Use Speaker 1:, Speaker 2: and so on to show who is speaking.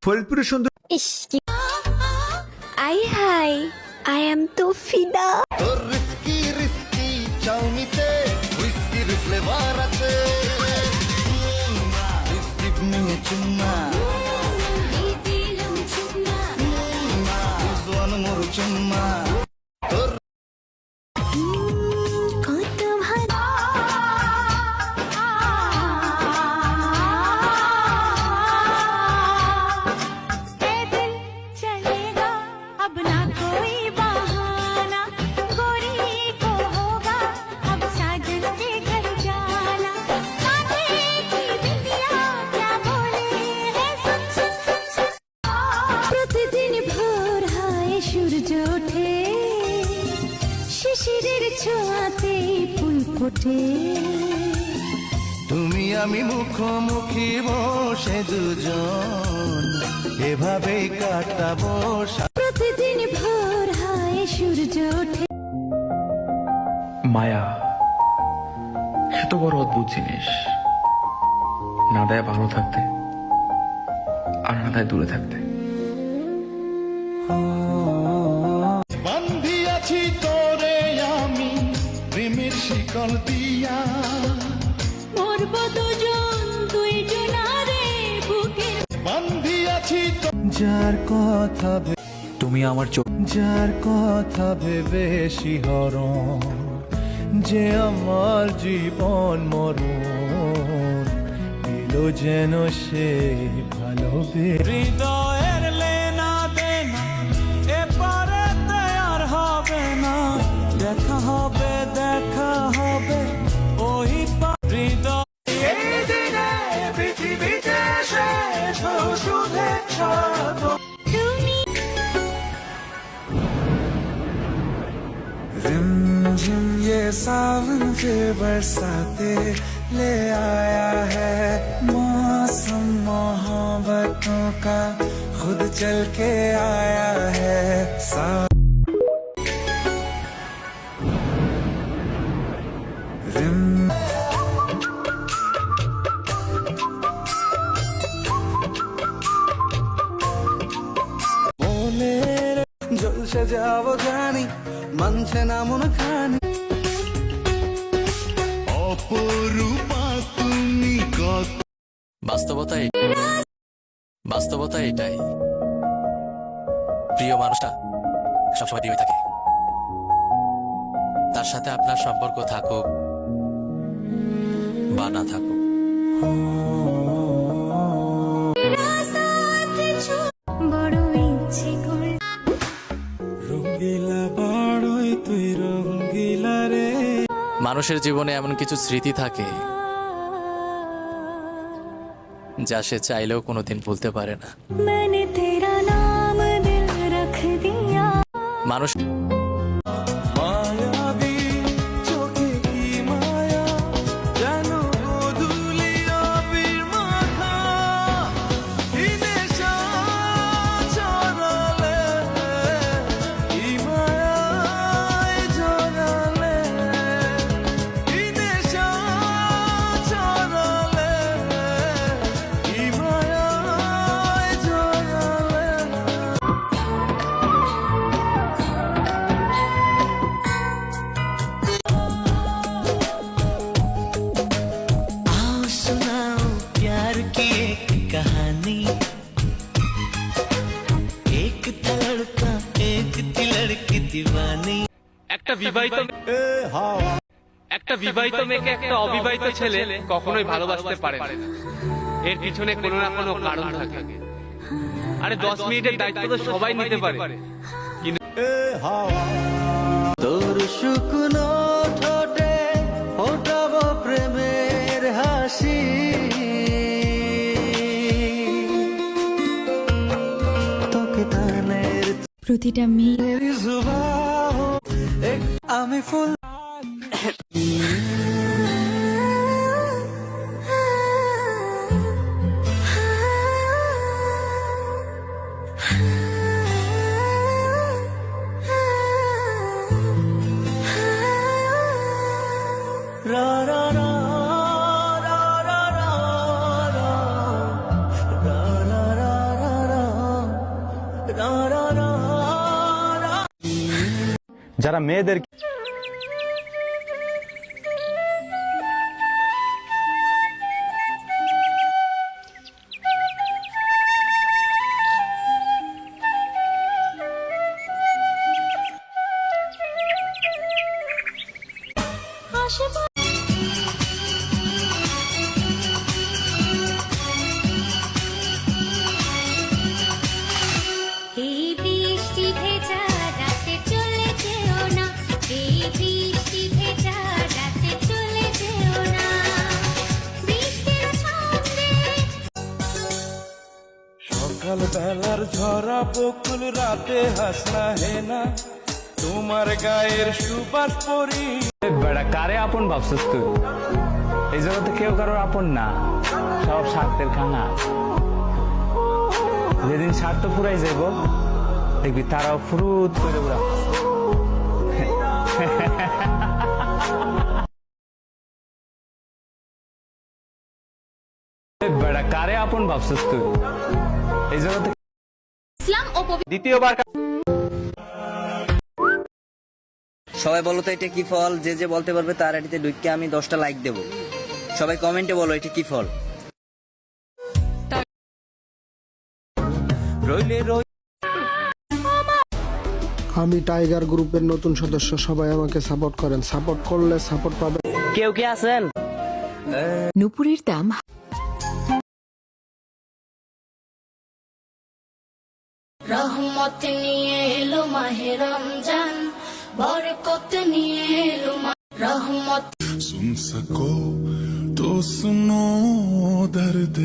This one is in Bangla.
Speaker 1: ফরিদপুরের সুন্দর
Speaker 2: আই হাই আই এম তো ফিদা
Speaker 3: তোর রিস্কি রিস্কি চাউমিতে হুইস্কির ফ্লেভার আছে রিস্কিপ নিয়ে চুম্মা জোয়ান মোর চুম্মা তোর
Speaker 2: কত ভালো দিল চলেগা अब ना कोई बहाना गोरी को होगा अब साजन के घर जाना कांधे की बिंदिया क्या बोले है सुन सुन सुन सुन प्रतिदिन भोर हाय सूरज ওঠে শিশিরের ছোঁয়াতে ফুল ফোটে
Speaker 3: তুমি আমি মুখোমুখি বসে দুজন এভাবেই কাটাবো
Speaker 2: প্রতিদিন ভোর হায় সূর্য ওঠে
Speaker 4: মায়া এত বড় অদ্ভুত জিনিস, না দেয় ভালো থাকতে আর না দেয় দূরে থাকতে।
Speaker 3: বান্ধি আছি তোরে আমি প্রেমের শিকল দিয়া
Speaker 2: মরব দুজন দুই জনারে বুকের
Speaker 3: বান্ধি আছি যার কথা
Speaker 4: তুমি আমার চোখ,
Speaker 3: যার কথা ভেবে শিহরণ যে আমার জীবন মরণ দিল যেন সে ভালোবে হৃদয়ের লেনা দেনা এপারে আর হবে না দেখা হবে ওই হৃদয় এই দিনে পৃথিবীতে শেষ শুভেচ্ছা
Speaker 2: তুমি
Speaker 3: रिमझिम ये सावन के बरसाते ले आया है मौसम मोहब्बतों का खुद चल के आया है জলসে যাব জানি মানছে না মন খানি অপরূপা তুমি কত
Speaker 5: বাস্তবতা এটাই, প্রিয় মানুষটা সবসময় প্রিয় থাকে, তার সাথে আপনার সম্পর্ক থাকুক বা না থাকুক।
Speaker 2: বড় ইচ্ছে করে
Speaker 3: রঙ্গিলা বড়ই তুই রঙ্গিলা রে
Speaker 5: মানুষের জীবনে এমন কিছু স্মৃতি থাকে যা সে চাইলেও কোনোদিন ভুলতে পারে না।
Speaker 2: मैंने तेरा नाम दिल रख दिया
Speaker 5: মানুষ
Speaker 3: মায়াবী চোখে কি মায়া জানো গোধূলি আবির মাখা কি নেশা ছড়ালে কি মায়ায় জড়ালে কি নেশা ছড়ালে কি মায়ায় জড়ালে आओ सुनाओ प्यार की एक कहानी एक था लड़का एक थी लड़की दीवानी
Speaker 6: একটা বিবাহিত মেয়েকে একটা অবিবাহিত ছেলে কখনোই ভালোবাসতে পারে না। এর পিছনে কোনো না কোনো কারণ থাকে। আরে 10 মিনিটের দায়িত্ব তো সবাই নিতে পারে,
Speaker 3: তোর শুকনো ঠোঁটে ফোটাবো প্রেমের হাসি তোকে টানের
Speaker 2: প্রতিটা মেয়ে
Speaker 3: আমি ফুল রা রা রা রা রা রা
Speaker 1: যারা মেয়েদের
Speaker 2: এই বৃষ্টি ভেজা রাতে চলে যেও না, এই বৃষ্টি ভেজা রাতে চলে যেও না, বৃষ্টির ছন্দে
Speaker 3: সকাল বেলার ঝরা বকুল রাতে হাসনা হেনা তোমার গায়ের সুবাস পরি
Speaker 1: বেড়া কারে আপন ভাবছিস তুই? এই জগতে কেউ কারোর আপন না, সব স্বার্থের খানা। যেদিন স্বার্থ পুরাই যাব দেখবি তারাও ফুরুত করে উড়া। বেড়া কারে আপন ভাবছিস তুই? এই জগতে
Speaker 6: দ্বিতীয়বার
Speaker 7: সবাই বলো তো এটা কি ফল? যে যে বলতে পারবে তার আইডিতে ঢুকে আমি 10টা লাইক দেব। সবাই কমেন্টে বলো এটা কি ফল।
Speaker 8: আমি টাইগার গ্রুপের নতুন সদস্য, সবাই আমাকে সাপোর্ট করেন, সাপোর্ট করলে সাপোর্ট পাবেন।
Speaker 7: কেউ কি আছেন?
Speaker 9: নুপুরের দাম
Speaker 2: রহমত নিয়ে এলো মাহে রমজান, বরকত নিয়ে এলো রহমত।
Speaker 3: सुन सको तो सुनो दर्द